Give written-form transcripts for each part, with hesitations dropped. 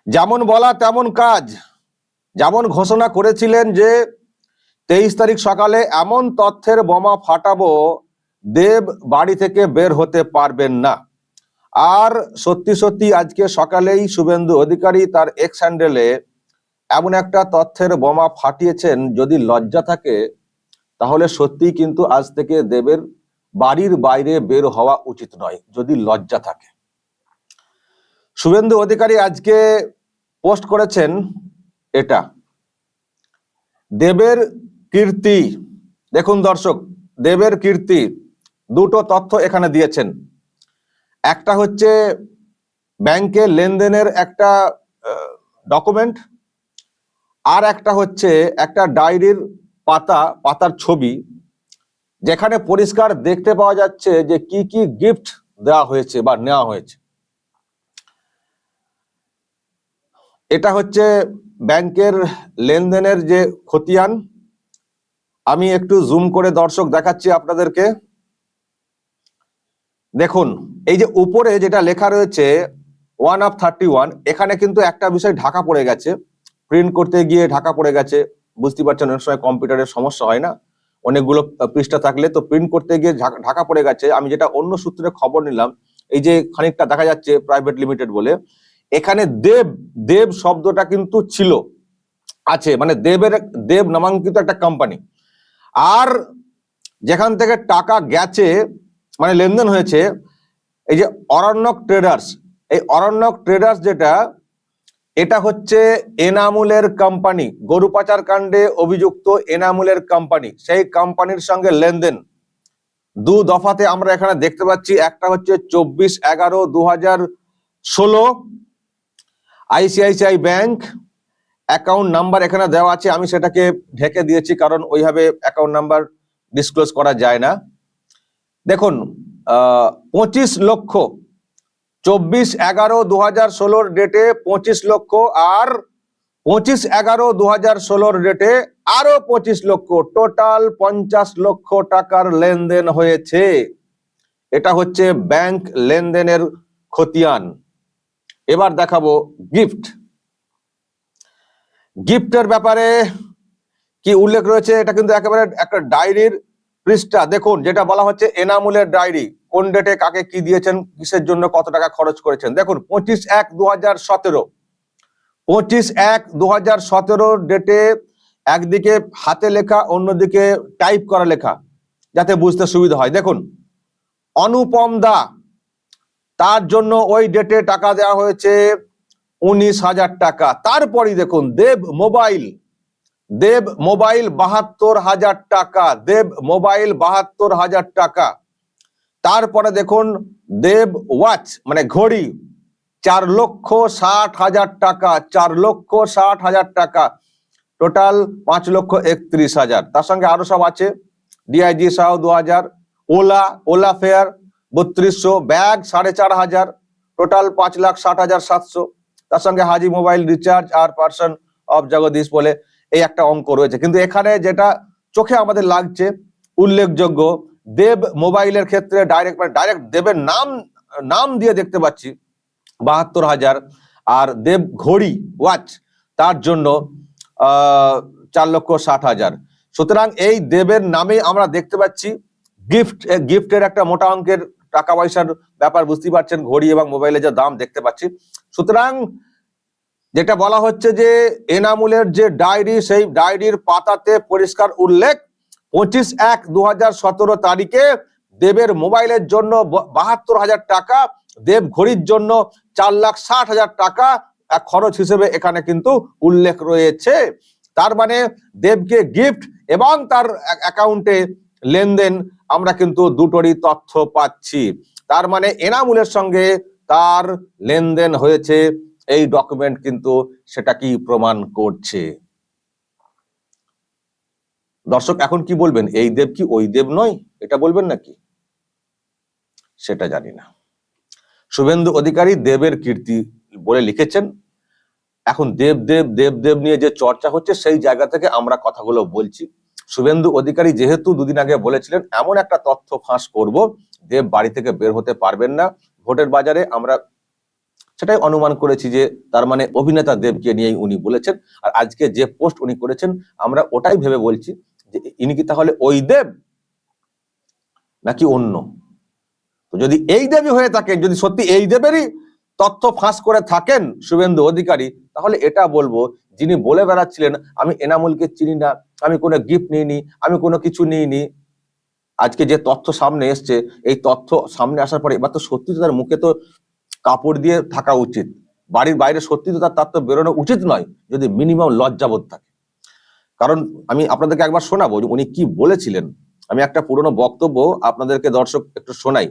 যেমন বলা তেমন কাজ। যেমন ঘোষণা করেছিলেন যে 23 তারিখ সকালে এমন তথ্যের বোমা ফাটাবো দেব বাড়ি থেকে বের হতে পারবেন না। আর সত্যি সত্যি আজকে সকালেই শুভেন্দু অধিকারী তার এক্স হ্যান্ডেলে এমন একটা তথ্যের বোমা ফাটিয়েছেন। যদি লজ্জা থাকে তাহলে সত্যি কিন্তু আজ থেকে দেবের বাড়ির বাইরে বের হওয়া উচিত নয়, যদি লজ্জা থাকে। শুভেন্দু অধিকারী আজকে পোস্ট করেছেন এটা, দেবের কীর্তি। দেখুন দর্শক, দেবের কীর্তি দুটো তথ্য এখানে দিয়েছেন। একটা হচ্ছে ব্যাংকের লেনদেনের একটা ডকুমেন্ট, আর একটা হচ্ছে একটা ডায়েরির পাতার ছবি, যেখানে পরিষ্কার দেখতে পাওয়া যাচ্ছে যে কি কি গিফট দেওয়া হয়েছে বা নেওয়া হয়েছে। এটা হচ্ছে ব্যাংকের লেনদেনের যে খতিয়ান। আমি একটু জুম করে দর্শক দেখাচ্ছি আপনাদেরকে। দেখুন, এই যে উপরে যেটা লেখা রয়েছে 1/31, এখানে কিন্তু একটা বিষয় ঢাকা পড়ে গেছে, প্রিন্ট করতে গিয়ে ঢাকা পড়ে গেছে। বুঝতে পারছেন, অনেক সময় কম্পিউটারের সমস্যা হয় না, অনেকগুলো পৃষ্ঠা থাকলে তো প্রিন্ট করতে গিয়ে ঢাকা পড়ে গেছে। আমি যেটা অন্য সূত্রে খবর নিলাম, এই যে খানিকটা দেখা যাচ্ছে প্রাইভেট লিমিটেড বলে, এখানে দেব শব্দটা কিন্তু ছিল, আছে, মানে দেব নামাঙ্কিত একটা কোম্পানি। আর যেখান থেকে টাকা গেছে, মানে লেনদেন হয়েছে, এই যে অরণ্যক ট্রেডার্স, এই অরণ্যক ট্রেডার্স যেটা, এটা হচ্ছে এনামুলের কোম্পানি, গরু পাচার কাণ্ডে অভিযুক্ত এনামুলের কোম্পানি। সেই কোম্পানির সঙ্গে লেনদেন দু দফাতে আমরা এখানে দেখতে পাচ্ছি। একটা হচ্ছে 24/11/2016 আইসিআইসিআই ব্যাংক অ্যাকাউন্ট নাম্বার এখানে দেওয়া আছে, আমি সেটাকে ঢেকে দিয়েছি কারণ ওইভাবে অ্যাকাউন্ট নাম্বার ডিসক্লোজ করা যায় না। দেখুন, 25 লক্ষ, 24/11/2016 ডেটে 25 লক্ষ, আর 25/11/2016 ডেটে আরো 25 লক্ষ, টোটাল 50 লক্ষ টাকার লেনদেন হয়েছে। এটা হচ্ছে ব্যাংক লেনদেনের খতিয়ান। এবার দেখাবো গিফটের ব্যাপারে কি উল্লেখ রয়েছে। এটা কিন্তু একেবারে একটা ডায়েরির পৃষ্ঠা। দেখুন, যেটা বলা হচ্ছে এনামুলের ডায়েরি, কোন ডেটে কাকে কি দিয়েছেন, কিসের জন্য কত টাকা খরচ করেছেন। দেখুন, 25/1/2017, 25/1/2017 ডেটে একদিকে হাতে লেখা, অন্যদিকে টাইপ করা লেখা, যাতে বুঝতে সুবিধা হয়। দেখুন, অনুপম দা, তার জন্য ওই ডেটে টাকা দেওয়া হয়েছে 19,000 টাকা। তারপরই দেখুন দেব মোবাইল 72,000 টাকা, দেব মোবাইল 72,000 টাকা। তারপরে দেখুন দেব ওয়াচ, মানে ঘড়ি, 4,60,000 টাকা, 4,60,000 টাকা, টোটাল 5,31,000। তার সঙ্গে আরো সব আছে, ডিআইজি সহ 2,000, ওলা ফেয়ার 3,200, ব্যাগ 4,500, টোটাল 5,60,700। তার সঙ্গে হাজি মোবাইল রিচার্জ আর পার্সন অফ জগদীশ বলে এই একটা অঙ্ক রয়েছে। কিন্তু এখানে যেটা চোখে আমাদের লাগছে উল্লেখযোগ্য, দেব মোবাইলের ক্ষেত্রে ডাইরেক্ট দেবের নাম দিয়ে দেখতে পাচ্ছি 72,000, আর দেব ঘড়ি ওয়াচ তার জন্য 4,60,000। সুতরাং এই দেবের নামে আমরা দেখতে পাচ্ছি গিফটের একটা মোটা অঙ্কের টাকা পয়সার ব্যাপার, বুঝতেই পারছেন, ঘড়ি এবং মোবাইলের যে দাম দেখতে পাচ্ছি। সুতরাং যেটা বলা হচ্ছে যে এনামুলের যে ডায়েরি, সেই ডায়েরির পাতাতে পরিষ্কার উল্লেখ 25/1/2017 তারিখে দেবের মোবাইলের জন্য 72,000 টাকা, দেব ঘড়ির জন্য 4,60,000 টাকা খরচ হিসেবে এখানে কিন্তু উল্লেখ রয়েছে। তার মানে দেবকে গিফট এবং তার অ্যাকাউন্টে লেনদেন আমরা কিন্তু দুটোরই তথ্য পাচ্ছি। তার মানে এনামুলের সঙ্গে তার লেনদেন হয়েছে, এই ডকুমেন্ট কিন্তু সেটা কি প্রমাণ করছে। দর্শক এখন কি বলবেন, এই দেব কি ওই দেব নয়, এটা বলবেন নাকি? সেটা জানি না। শুভেন্দু অধিকারী দেবের কীর্তি বলে লিখেছেন। এখন দেব নিয়ে যে চর্চা হচ্ছে, সেই জায়গা থেকে আমরা কথাগুলো বলছি। শুভেন্দু অধিকারী যেহেতু দুদিন আগে বলেছিলেন এমন একটা তথ্য ফাঁস করব, দেব বাড়ি থেকে বের হতে পারবেন না। ভোটের বাজারে আমরা সেটাই অনুমান করেছি যে তার মানে অভিনেতা দেবকে নিয়েই উনি বলেছেন। আর আজকে যে পোস্ট উনি করেছেন আমরা ওটাই ভেবে বলছি যে ইনি কি তাহলে ওই দেব নাকি অন্য। তো যদি এই দেবই হয়ে থাকেন, যদি সত্যি এই দেবেরই তথ্য ফাঁস করে থাকেন শুভেন্দু অধিকারী, তাহলে এটা বলবো যিনি বলে বেড়াচ্ছিলেন আমি এনামুলকে চিনি না, আমি কোনো গিফট নিইনি, আমি কোনো কিছু নিইনি, আজকে যে তথ্য সামনে এসছে, এই তথ্য সামনে আসার পরে এবার তো সত্যি তো তার মুখে তো কাপড় দিয়ে থাকা উচিত, বাড়ির বাইরে সত্যি তো তার তো বেরোনো উচিত নয় যদি মিনিমাম লজ্জাবোধ থাকে। কারণ আমি আপনাদেরকে একবার শোনাবো উনি কি বলেছিলেন। আমি একটা পুরনো বক্তব্য আপনাদেরকে দর্শক একটু শোনাই।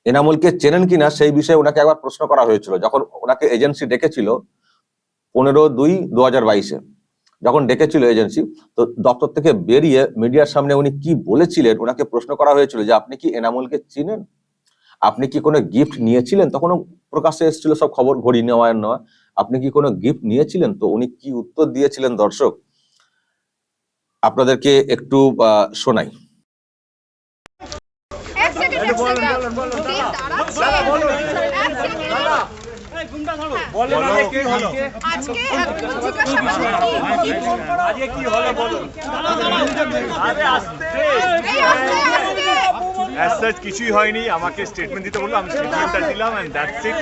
এনামুলকে চেনেন কিনা সেই বিষয়ে ওনাকে একবার প্রশ্ন করা হয়েছিল যখন ওনাকে এজেন্সি ডেকেছিল 15/2/2022-এ যখন ডেকেছিল এজেন্সি, তো দপ্তর থেকে বেরিয়ে মিডিয়ার সামনে উনি কি বলেছিলেন, ওনাকে প্রশ্ন করা হয়েছিল যে আপনি কি এনামুলকে চিনেন, আপনি কি কোনো গিফট নিয়েছিলেন, তখনও প্রকাশ্যে এসেছিল সব খবর ঘড়ি নেওয়া নেওয়া, আপনি কি কোনো গিফট নিয়েছিলেন। তো উনি কি উত্তর দিয়েছিলেন দর্শক আপনাদেরকে একটু শোনাই। কিছুই হয়নি, আমাকে স্টেটমেন্ট দিতে বললো, আমি স্টেটমেন্টটা দিলাম এন্ড দ্যাটস ইট।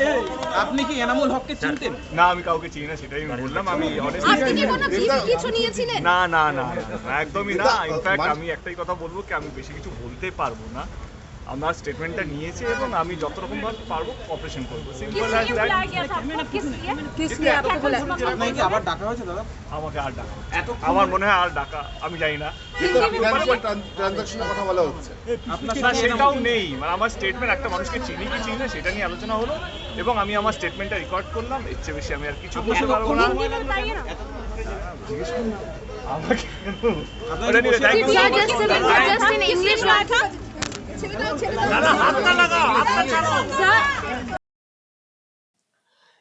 আপনি কি এনামুল হককে চিনতেন? না, আমি কাউকে চিনি না, সেটাই আমি বললাম। আমি আপনি কি কোনো কিছু নিয়েছিলেন? না না না একদমই না। ইনফ্যাক্ট আমি একটাই কথা বলবো কি আমি বেশি কিছু বলতে পারবো না। আমার স্টেটমেন্টটা নিয়েছে এবং আমি যত রকম ভাবে পারবো অপারেশন করবো। Simple as that. আপনাকে আবার ডাকা হয়েছে দাদা? আমাকে আর ডাকা, আমার মনে হয় আর ডাকা আমি জানি না। ট্রানজাকশনের কথা বলা হচ্ছে, সেটাও নেই। মানে আমার স্টেটমেন্ট একটা মানুষকে চিনি কি চিনি না সেটা নিয়ে আলোচনা হলো এবং আমি আমার স্টেটমেন্টটা রেকর্ড করলাম। এর চেয়ে বেশি আমি আর কিছু বলতে পারবো না।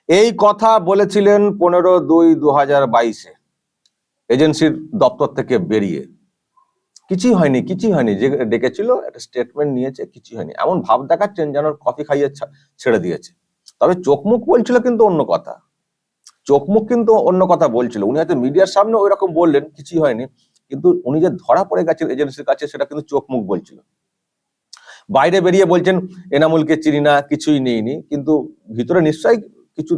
এই কথা বলেছিলেন 15/2/2022-এ এজেন্সির দপ্তর থেকে বেরিয়ে। কিছুই হয়নি, কিছুই হয়নি, যে ডেকেছিল একটা স্টেটমেন্ট নিয়েছে, কিছুই হয়নি, এমন ভাব দেখাচ্ছেন যেন কফি খাইয়ে ছেড়ে দিয়েছে। তবে চোখ মুখ বলছিল কিন্তু অন্য কথা, চোখ মুখ কিন্তু অন্য কথা বলছিল। উনি হয়তো মিডিয়ার সামনে ওই রকম বললেন কিছুই হয়নি, কিন্তু উনি যে ধরা পড়ে গেছেন এজেন্সির কাছে সেটা কিন্তু চোখ মুখ বলছিল। বাইরে বেরিয়ে বলছেন এনামুলকে চিনি না, কিছুই নেইনি, কিন্তু ভিতরে নিশ্চয়ই কিছু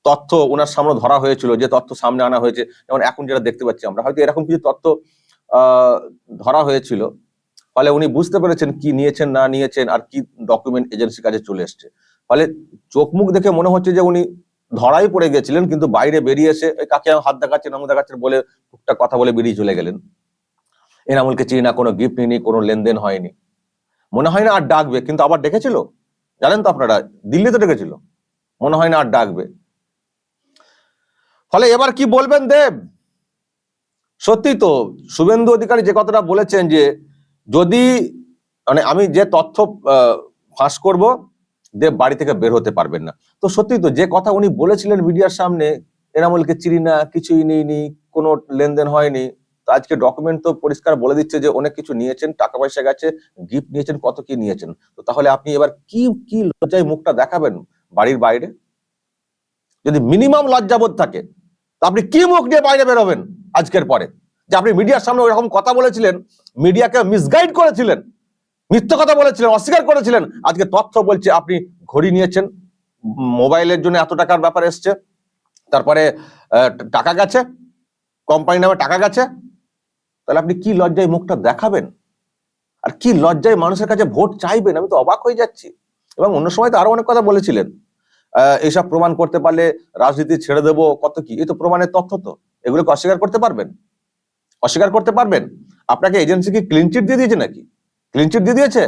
তথ্য ওনার সামনে ধরা হয়েছিল, যে তথ্য সামনে আনা হয়েছে। যেমন এখন যেটা দেখতে পাচ্ছি আমরা, হয়তো এরকম কিছু তথ্য ধরা হয়েছিল, ফলে উনি বুঝতে পেরেছেন কি নিয়েছেন না নিয়েছেন আর কি ডকুমেন্ট এজেন্সির কাছে চলে এসছে। ফলে চোখ মুখ দেখে মনে হচ্ছে যে উনি ধরাই পড়ে গেছিলেন, কিন্তু বাইরে বেরিয়ে এসে কাকে হাত দেখাচ্ছেন আঙুল দেখাচ্ছেন বলে টুকটাক কথা বলে বেরিয়ে চলে গেলেন। এনামুলকে চিনি না, কোনো গিফট নিইনি, কোনো লেনদেন হয়নি। মনে হয় না আর ডাকবে, কিন্তু আবার ডেকেছিল, জানেন তো আপনারা, দিল্লিতে ডেকেছিল, মনে হয় না আর ডাকবে। ফলে এবার কি বলবেন দেব? সত্যি তো শুভেন্দু অধিকারী যে কথাটা বলেছেন যে যদি মানে আমি যে তথ্য ফাঁস করব দেব বাড়ি থেকে বের হতে পারবেন না। তো সত্যি তো যে কথা উনি বলেছিলেন মিডিয়ার সামনে, এনামুলকে চিনি না, কিছুই নেইনি, কোনো লেনদেন হয়নি, তো আজকে ডকুমেন্ট তো পরিষ্কার বলে দিচ্ছে যে অনেক কিছু নিয়েছেন, টাকা পয়সা গেছে, গিফট নিয়েছেন, কত কি নিয়েছেন। তো তাহলে আপনি এবার কি কি লজ্জায় মুখটা দেখাবেন বাড়ির বাইরে? যদি মিনিমাম লজ্জাবোধ থাকে তো আপনি কি মুখ নিয়ে বাইরে বেরোবেন আজকের পরে? যে আপনি মিডিয়ার সামনে ওইরকম কথা বলেছিলেন, মিডিয়াকে মিসগাইড করেছিলেন, মিথ্যা কথা বলেছিলেন, অস্বীকার করেছিলেন, আজকে তথ্য বলছে আপনি ঘড়ি নিয়েছেন, মোবাইলের জন্য এত টাকার ব্যাপার এসছে, তারপরে টাকা গেছে, কোম্পানি নামে টাকা গেছে, তাহলে আপনি কি লজ্জায় মুখটা দেখাবেন? আর কি লজ্জায় মানুষের কাছে ভোট চাইবেন? আমি তো অবাক হয়ে যাচ্ছি। এবং অন্য সময় তো আরো অনেক কথা বলেছিলেন, এইসব প্রমাণ করতে পারলে রাজনীতি ছেড়ে দেবো, কত কি, এই তো প্রমাণের তথ্য। তো এগুলোকে অস্বীকার করতে পারবেন? অস্বীকার করতে পারবেন? আপনাকে এজেন্সি কি ক্লিন চিট দিয়ে দিয়েছে নাকি? ক্লিন চিট দিয়ে দিয়েছে?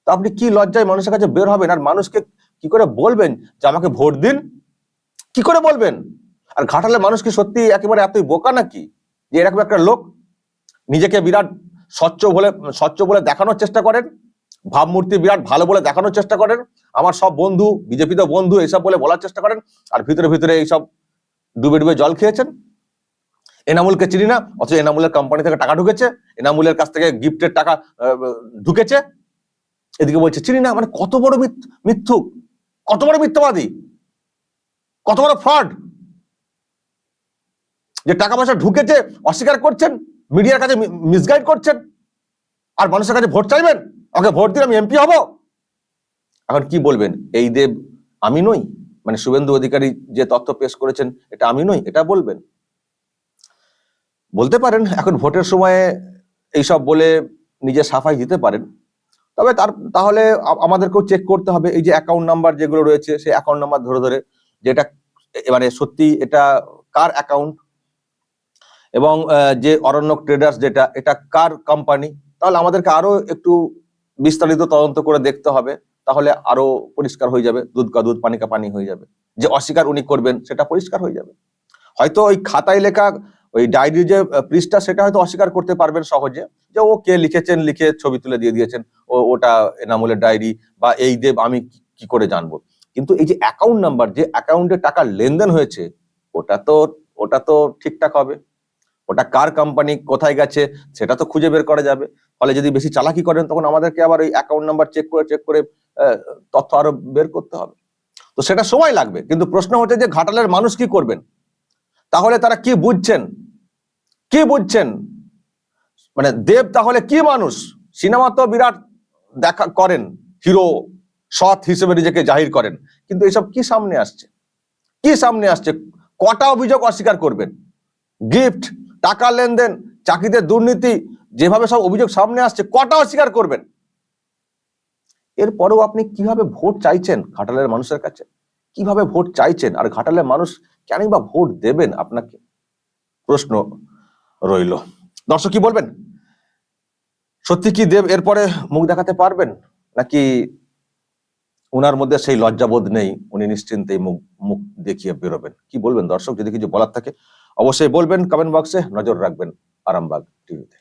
তো আপনি কি লজ্জায় মানুষের কাছে বের হবেন? আর মানুষকে কি করে বলবেন যে আমাকে ভোট দিন? কি করে বলবেন? আর ঘাটালে মানুষ কি সত্যি একেবারে এতই বোকা নাকি যে এরকম একটা লোক নিজেকে বিরাট স্বচ্ছ বলে দেখানোর চেষ্টা করেন, ভাবমূর্তি বিরাট ভালো বলে দেখানোর চেষ্টা করেন, আমার সব বন্ধু বিজেপিতে বন্ধু এইসব বলে বলার চেষ্টা করেন, আর ভিতরে ভিতরে এইসব ডুবে ডুবে জল খেয়েছেন। এনামুলকে চিনি না, অথচ এনামুলের কোম্পানি থেকে টাকা ঢুকেছে, এনামুলের কাছ থেকে গিফটের টাকা ঢুকেছে, এদিকে বলছে চিনি না। মানে কত বড় মিথ্যুক, কত বড় মিথ্যাবাদী, কত বড় ফ্রড, যে টাকা পয়সা ঢুকেছে অস্বীকার করছেন, মিডিয়ার কাছে মিসগাইড করছেন, আর মানুষের কাছে ভোট চাইবেন, ওকে ভোট দিলে আমি এমপি হব। এখন কি বলবেন, এই দেব আমি নই, মানে শুভেন্দু অধিকারী যে তথ্য পেশ করেছেন এটা আমি নই, এটা বলবেন? বলতে পারেন, এখন ভোটের সময়ে এইসব বলে নিজের সাফাই দিতে পারেন, তবে তাহলে আমাদেরকেও চেক করতে হবে এই যে অ্যাকাউন্ট নাম্বার যেগুলো রয়েছে সেই অ্যাকাউন্ট নাম্বার ধরে ধরে যে এটা মানে সত্যি এটা কার অ্যাকাউন্ট, এবং যে অরণ্যক ট্রেডার্স যেটা এটা কার কোম্পানি, তাহলে আমাদেরকে আরো একটু বিস্তারিত তদন্ত করে দেখতে হবে, তাহলে আরো পরিষ্কার হয়ে যাবে, দুধ কা দুধ পানি কা পানি হয়ে যাবে, যে অস্বীকার উনি করবেন সেটা পরিষ্কার হয়ে যাবে। হয়তো ওই খাতায় লেখা ওই ডায়েরির যে পৃষ্ঠা সেটা হয়তো অস্বীকার করতে পারবেন সহজে, যে ও কে লিখেছেন, লিখে ছবি তুলে দিয়ে দিয়েছেন, ওটা এনামুলের ডায়েরি বা এই দেব আমি কি করে জানবো। কিন্তু এই যে অ্যাকাউন্ট নাম্বার, যে অ্যাকাউন্টে টাকা লেনদেন হয়েছে, ওটা তো ঠিকঠাক হবে, ওটা কার কোম্পানি, কোথায় গেছে সেটা তো খুঁজে বের করা যাবে। ফলে যদি বেশি চালাকি করেন তখন আমাদেরকে আবার ওই অ্যাকাউন্ট নাম্বার চেক করে তথ্য আরো বের করতে হবে, তো সেটা সময় লাগবে। কিন্তু প্রশ্ন হচ্ছে যে ঘাটালের মানুষ কি করবেন, তাহলে তারা কি বুঝছেন, মানে দেব তাহলে কি মানুষ? সিনেমা তো বিরাট দেখা করেন, হিরো সৎ হিসেবে নিজেকে জাহির করেন, কিন্তু এসব কি সামনে আসছে? কটা অভিযোগ অস্বীকার করবেন? গিফট, টাকা লেনদেন, চাকরিতে দুর্নীতি, যেভাবে সব অভিযোগ সামনে আসছে, কটা অস্বীকার করবেন? এরপরেও আপনি কিভাবে ভোট চাইছেন ঘাটালের মানুষের কাছে, কিভাবে ভোট চাইছেন? আর ঘাটালের মানুষ কেনই বা ভোট দেবেন আপনাকে? প্রশ্ন রইল। দর্শক কি বলবেন? সত্যি কি দেব এরপরে মুখ দেখাতে পারবেন, নাকি ওনার মধ্যে সেই লজ্জাবোধ নেই, উনি নিশ্চিন্তেই মুখ দেখিয়ে বেরোবেন? কি বলবেন দর্শক? যদি কিছু বলার থাকে অবশ্যই বলবেন কমেন্ট বক্সে। নজর রাখবেন আরামবাগ টিভিতে।